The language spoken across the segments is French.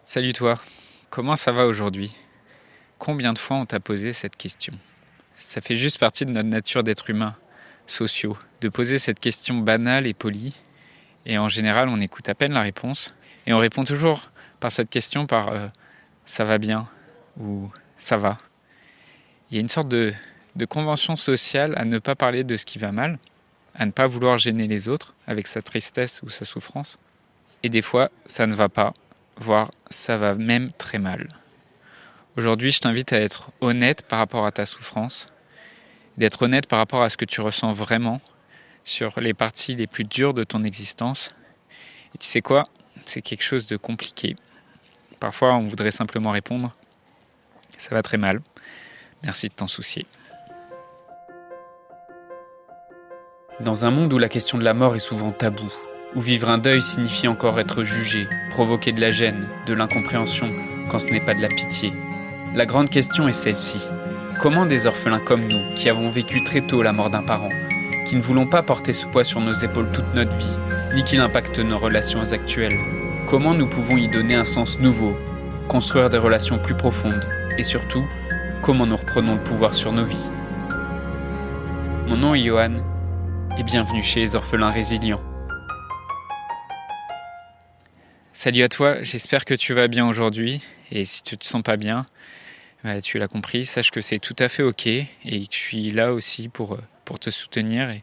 Salut toi, comment ça va aujourd'hui? Combien de fois on t'a posé cette question? Ça fait juste partie de notre nature d'être humain, sociaux, de poser cette question banale et polie, et en général on écoute à peine la réponse, et on répond toujours par cette question par ça va bien ou ça va. Il y a une sorte de convention sociale à ne pas parler de ce qui va mal, à ne pas vouloir gêner les autres avec sa tristesse ou sa souffrance, et des fois ça ne va pas, voire ça va même très mal. Aujourd'hui, je t'invite à être honnête par rapport à ta souffrance, d'être honnête par rapport à ce que tu ressens vraiment sur les parties les plus dures de ton existence. Et tu sais quoi? C'est quelque chose de compliqué. Parfois, on voudrait simplement répondre « ça va très mal, merci de t'en soucier ». Dans un monde où la question de la mort est souvent taboue, où vivre un deuil signifie encore être jugé, provoquer de la gêne, de l'incompréhension, quand ce n'est pas de la pitié, la grande question est celle-ci. Comment des orphelins comme nous, qui avons vécu très tôt la mort d'un parent, qui ne voulons pas porter ce poids sur nos épaules toute notre vie, ni qu'il impacte nos relations actuelles, comment nous pouvons y donner un sens nouveau, construire des relations plus profondes, et surtout, comment nous reprenons le pouvoir sur nos vies? Mon nom est Johan, et bienvenue chez les orphelins résilients. Salut à toi, j'espère que tu vas bien aujourd'hui, et si tu te sens pas bien, tu l'as compris, sache que c'est tout à fait ok et que je suis là aussi pour te soutenir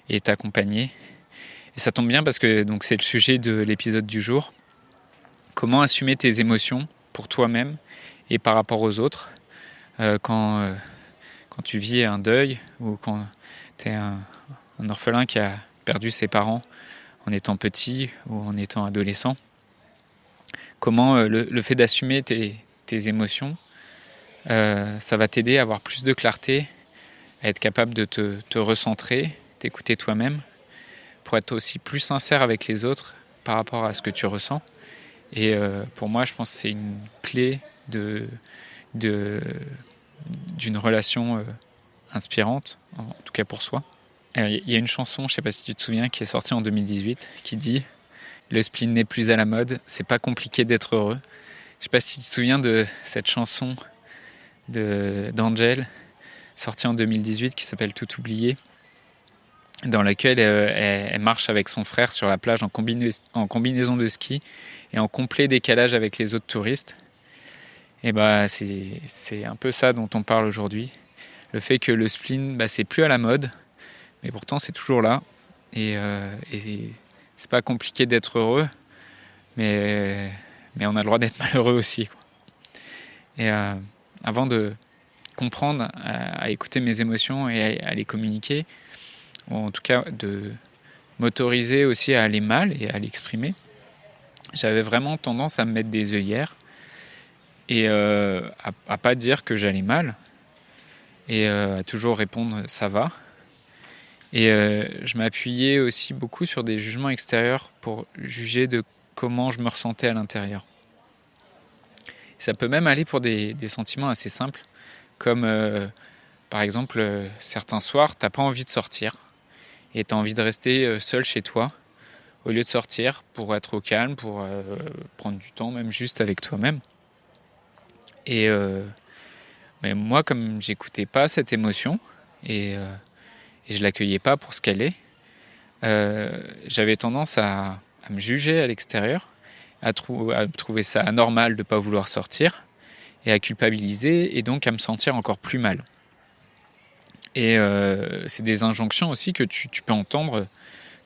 et t'accompagner. Et ça tombe bien parce que donc, c'est le sujet de l'épisode du jour. Comment assumer tes émotions pour toi-même et par rapport aux autres quand tu vis un deuil ou quand tu es un orphelin qui a perdu ses parents en étant petit ou en étant adolescent. Comment le fait d'assumer tes émotions, ça va t'aider à avoir plus de clarté, à être capable de te recentrer, t'écouter toi-même, pour être aussi plus sincère avec les autres par rapport à ce que tu ressens. Et pour moi, je pense que c'est une clé d'une relation inspirante, en tout cas pour soi. Il y a une chanson, je ne sais pas si tu te souviens, qui est sortie en 2018, qui dit « Le spleen n'est plus à la mode, c'est pas compliqué d'être heureux ». Je ne sais pas si tu te souviens de cette chanson d'Angèle, sortie en 2018, qui s'appelle Tout oublié, dans laquelle elle marche avec son frère sur la plage en combinaison de ski et en complet décalage avec les autres touristes. Et c'est un peu ça dont on parle aujourd'hui. Le fait que le spleen, c'est plus à la mode, mais pourtant c'est toujours là. Et c'est pas compliqué d'être heureux, mais on a le droit d'être malheureux aussi, quoi. Et avant de comprendre, à écouter mes émotions et à les communiquer, ou en tout cas de m'autoriser aussi à aller mal et à l'exprimer, j'avais vraiment tendance à me mettre des œillères et à pas dire que j'allais mal et à toujours répondre ça va. Et je m'appuyais aussi beaucoup sur des jugements extérieurs pour juger de comment je me ressentais à l'intérieur. Ça peut même aller pour des sentiments assez simples, comme par exemple certains soirs, t'as pas envie de sortir et t'as envie de rester seul chez toi au lieu de sortir pour être au calme, pour prendre du temps même juste avec toi-même. Et mais moi, comme j'écoutais pas cette émotion et je l'accueillais pas pour ce qu'elle est, j'avais tendance à me juger à l'extérieur, à trouver ça anormal de pas vouloir sortir et à culpabiliser et donc à me sentir encore plus mal. Et c'est des injonctions aussi que tu peux entendre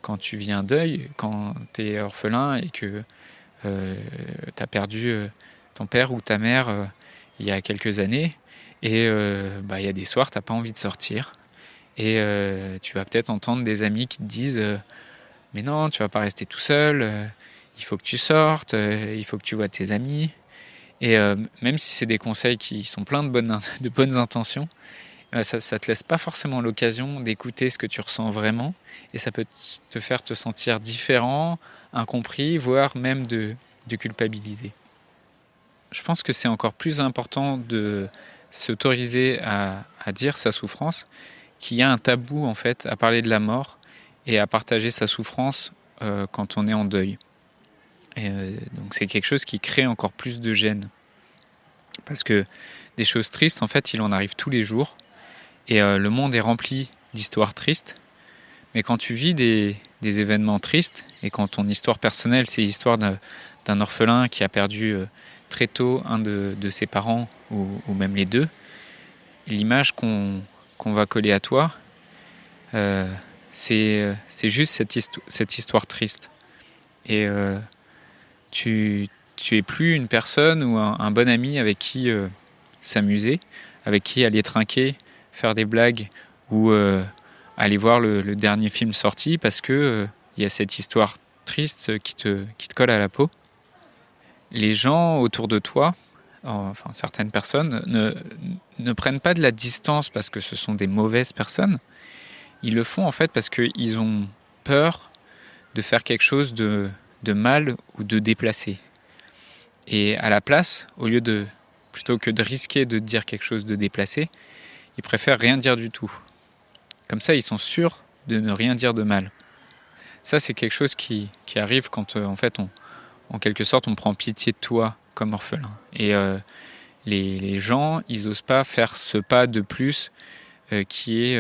quand tu vis un deuil, quand tu es orphelin et que tu as perdu ton père ou ta mère il y a quelques années. Et il y a des soirs, tu n'as pas envie de sortir. Et tu vas peut-être entendre des amis qui te disent mais non, tu vas pas rester tout seul, il faut que tu sortes, il faut que tu vois tes amis. Et même si c'est des conseils qui sont pleins de bonnes intentions, ça te laisse pas forcément l'occasion d'écouter ce que tu ressens vraiment. Et ça peut te faire te sentir différent, incompris, voire même de culpabiliser. Je pense que c'est encore plus important de s'autoriser à dire sa souffrance, qu'il y a un tabou en fait à parler de la mort et à partager sa souffrance quand on est en deuil. Et donc c'est quelque chose qui crée encore plus de gêne. Parce que des choses tristes, en fait, il en arrive tous les jours. Et le monde est rempli d'histoires tristes. Mais quand tu vis des événements tristes, et quand ton histoire personnelle, c'est l'histoire d'un orphelin qui a perdu très tôt un de ses parents, ou même les deux, l'image qu'on va coller à toi, c'est juste cette histoire triste. Et tu es plus une personne ou un bon ami avec qui s'amuser, avec qui aller trinquer, faire des blagues ou aller voir le dernier film sorti parce que y a cette histoire triste qui te colle à la peau. Les gens autour de toi, enfin certaines personnes, ne prennent pas de la distance parce que ce sont des mauvaises personnes. Ils le font en fait parce qu'ils ont peur de faire quelque chose de mal ou de déplacé. Et à la place, plutôt que de risquer de dire quelque chose de déplacé, ils préfèrent rien dire du tout. Comme ça, ils sont sûrs de ne rien dire de mal. Ça, c'est quelque chose qui arrive quand, en fait, en quelque sorte, on prend pitié de toi comme orphelin. Et les gens, ils n'osent pas faire ce pas de plus qui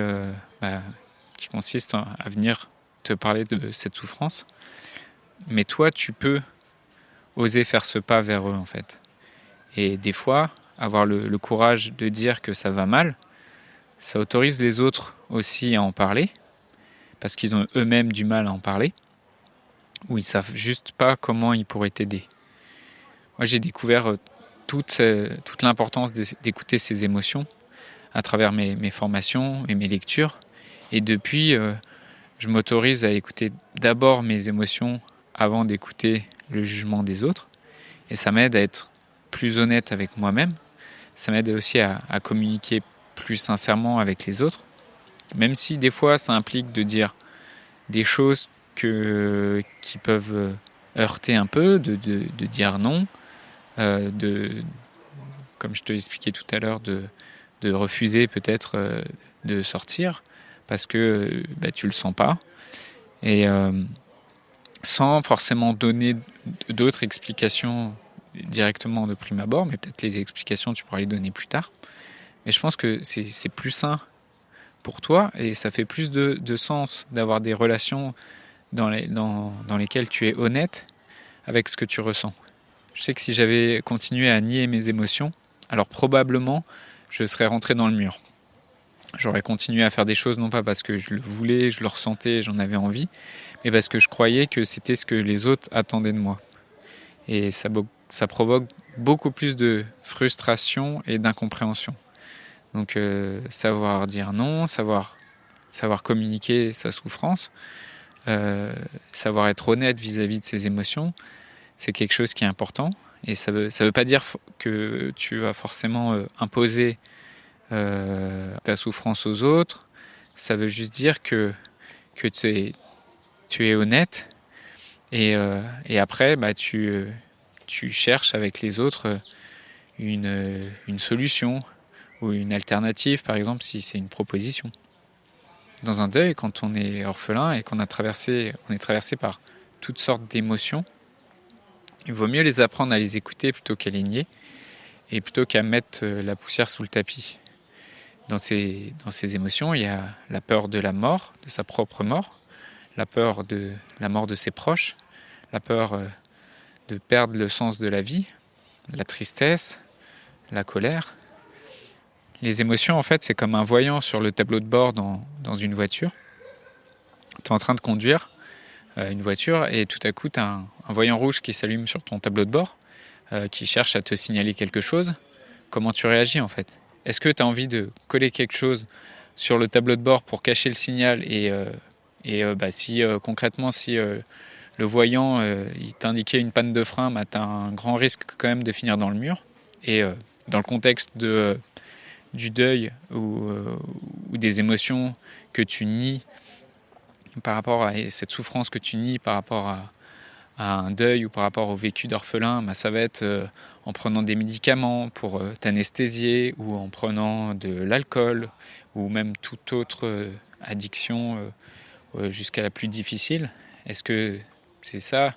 consiste à venir te parler de cette souffrance. Mais toi, tu peux oser faire ce pas vers eux, en fait. Et des fois, avoir le courage de dire que ça va mal, ça autorise les autres aussi à en parler, parce qu'ils ont eux-mêmes du mal à en parler, ou ils savent juste pas comment ils pourraient t'aider. Moi, j'ai découvert toute l'importance d'écouter ces émotions à travers mes formations et mes lectures. Et depuis, je m'autorise à écouter d'abord mes émotions avant d'écouter le jugement des autres. Et ça m'aide à être plus honnête avec moi-même. Ça m'aide aussi à communiquer plus sincèrement avec les autres. Même si des fois, ça implique de dire des choses qui peuvent heurter un peu, de dire non, comme je te l'expliquais tout à l'heure, de refuser peut-être de sortir parce que tu le sens pas. Et sans forcément donner d'autres explications directement de prime abord, mais peut-être les explications tu pourras les donner plus tard. Mais je pense que c'est plus sain pour toi et ça fait plus de sens d'avoir des relations dans lesquelles tu es honnête avec ce que tu ressens. Je sais que si j'avais continué à nier mes émotions, alors probablement je serais rentré dans le mur. J'aurais continué à faire des choses non pas parce que je le voulais, je le ressentais, j'en avais envie, mais parce que je croyais que c'était ce que les autres attendaient de moi. Et ça provoque beaucoup plus de frustration et d'incompréhension. Donc savoir dire non, savoir communiquer sa souffrance, savoir être honnête vis-à-vis de ses émotions, c'est quelque chose qui est important. Et ça veut pas dire que tu vas forcément imposer ta souffrance aux autres. Ça veut juste dire que tu es honnête et après tu cherches avec les autres une solution ou une alternative, par exemple, si c'est une proposition. Dans un deuil, quand on est orphelin et on est traversé par toutes sortes d'émotions, il vaut mieux les apprendre à les écouter plutôt qu'à les nier et plutôt qu'à mettre la poussière sous le tapis. Dans ces émotions, il y a la peur de la mort, de sa propre mort, la peur de la mort de ses proches, la peur de perdre le sens de la vie, la tristesse, la colère. Les émotions, en fait, c'est comme un voyant sur le tableau de bord dans une voiture. Tu es en train de conduire une voiture et tout à coup, tu as un voyant rouge qui s'allume sur ton tableau de bord, qui cherche à te signaler quelque chose. Comment tu réagis, en fait ? Est-ce que tu as envie de coller quelque chose sur le tableau de bord pour cacher le signal si concrètement, si le voyant il t'indiquait une panne de frein, tu as un grand risque quand même de finir dans le mur. Et dans le contexte du deuil ou des émotions que tu nies par rapport à cette souffrance que tu nies par rapport à un deuil ou par rapport au vécu d'orphelin, ça va être en prenant des médicaments pour t'anesthésier ou en prenant de l'alcool ou même toute autre addiction jusqu'à la plus difficile. Est-ce que c'est ça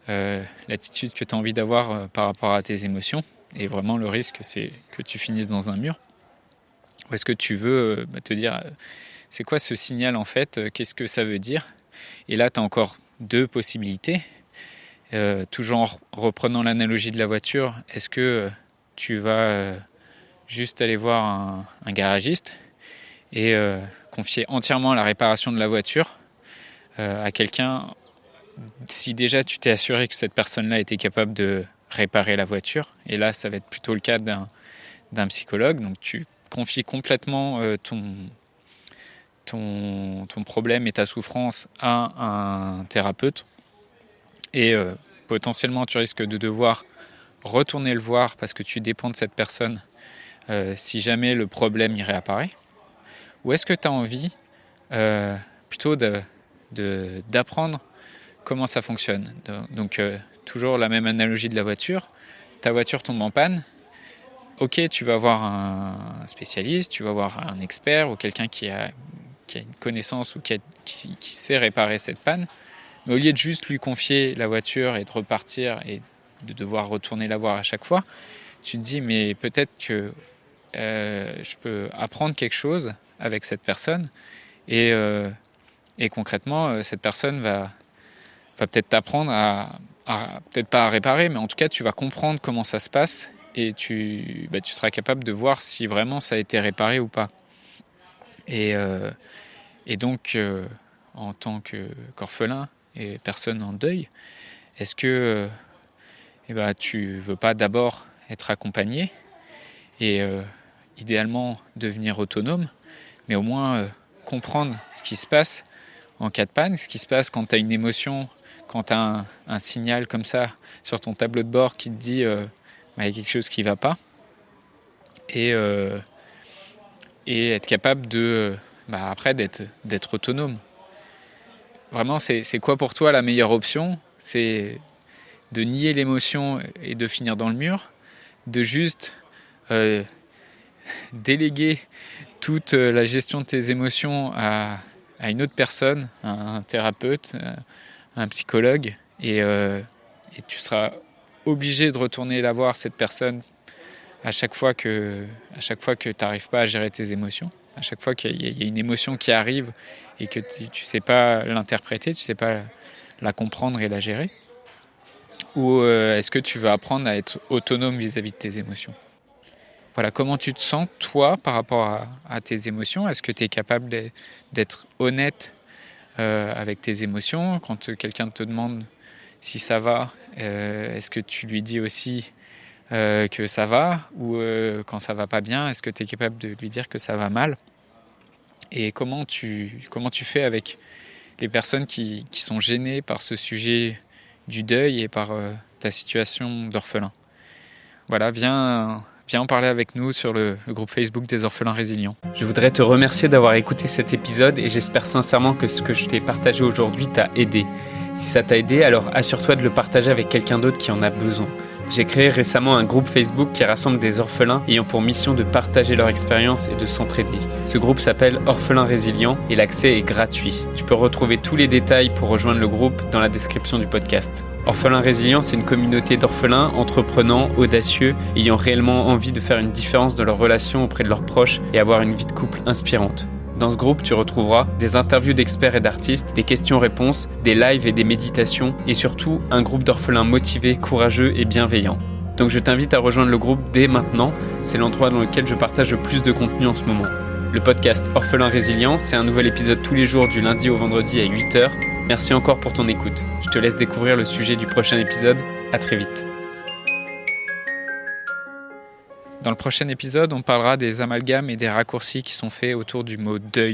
l'attitude que tu as envie d'avoir par rapport à tes émotions. Et vraiment, le risque, c'est que tu finisses dans un mur. Ou est-ce que tu veux te dire, c'est quoi ce signal en fait, qu'est-ce que ça veut dire? Et là, tu as encore deux possibilités. Toujours en reprenant l'analogie de la voiture, est-ce que tu vas juste aller voir un garagiste et confier entièrement la réparation de la voiture à quelqu'un, si déjà tu t'es assuré que cette personne-là était capable de réparer la voiture, et là ça va être plutôt le cas d'un psychologue, donc tu confies complètement ton problème et ta souffrance à un thérapeute, et potentiellement tu risques de devoir retourner le voir parce que tu dépends de cette personne si jamais le problème y réapparaît. Ou est-ce que tu as envie plutôt d'apprendre comment ça fonctionne? Donc toujours la même analogie de la voiture. Ta voiture tombe en panne. Ok, tu vas voir un spécialiste, tu vas voir un expert ou quelqu'un qui a une connaissance ou qui sait réparer cette panne. Mais au lieu de juste lui confier la voiture et de repartir et de devoir retourner la voir à chaque fois, tu te dis mais peut-être que je peux apprendre quelque chose avec cette personne et concrètement cette personne va peut-être t'apprendre à peut-être pas à réparer, mais en tout cas tu vas comprendre comment ça se passe et tu seras capable de voir si vraiment ça a été réparé ou pas. Et donc en tant qu'orphelin et personne en deuil, est-ce que tu veux pas d'abord être accompagné et idéalement devenir autonome, mais au moins comprendre ce qui se passe en cas de panne, ce qui se passe quand tu as une émotion, quand tu as un signal comme ça sur ton tableau de bord qui te dit il y a quelque chose qui ne va pas, et être capable après d'être autonome. Vraiment, c'est quoi pour toi la meilleure option? C'est de nier l'émotion et de finir dans le mur, de juste déléguer toute la gestion de tes émotions à une autre personne, à un thérapeute, à un psychologue, et tu seras obligé de retourner la voir, cette personne, à chaque fois que tu n'arrives pas à gérer tes émotions, à chaque fois qu'il y a une émotion qui arrive et que tu ne sais pas l'interpréter, tu ne sais pas la comprendre et la gérer. Ou est-ce que tu veux apprendre à être autonome vis-à-vis de tes émotions? Voilà, comment tu te sens, toi, par rapport à tes émotions? Est-ce que tu es capable d'être honnête avec tes émotions? Quand quelqu'un te demande si ça va, est-ce que tu lui dis aussi que ça va? Ou quand ça va pas bien, est-ce que tu es capable de lui dire que ça va mal? Et comment tu fais avec les personnes qui sont gênées par ce sujet du deuil et par ta situation d'orphelin? Voilà, viens en parler avec nous sur le groupe Facebook des orphelins résilients. Je voudrais te remercier d'avoir écouté cet épisode et j'espère sincèrement que ce que je t'ai partagé aujourd'hui t'a aidé. Si ça t'a aidé, alors assure-toi de le partager avec quelqu'un d'autre qui en a besoin. J'ai créé récemment un groupe Facebook qui rassemble des orphelins ayant pour mission de partager leur expérience et de s'entraider. Ce groupe s'appelle Orphelins Résilients et l'accès est gratuit. Tu peux retrouver tous les détails pour rejoindre le groupe dans la description du podcast. Orphelins Résilients, c'est une communauté d'orphelins entreprenants, audacieux, ayant réellement envie de faire une différence dans leurs relations auprès de leurs proches et avoir une vie de couple inspirante. Dans ce groupe, tu retrouveras des interviews d'experts et d'artistes, des questions-réponses, des lives et des méditations, et surtout un groupe d'orphelins motivés, courageux et bienveillants. Donc je t'invite à rejoindre le groupe dès maintenant, c'est l'endroit dans lequel je partage le plus de contenu en ce moment. Le podcast Orphelins Résilients, c'est un nouvel épisode tous les jours du lundi au vendredi à 8h. Merci encore pour ton écoute. Je te laisse découvrir le sujet du prochain épisode. À très vite. Dans le prochain épisode, on parlera des amalgames et des raccourcis qui sont faits autour du mot deuil.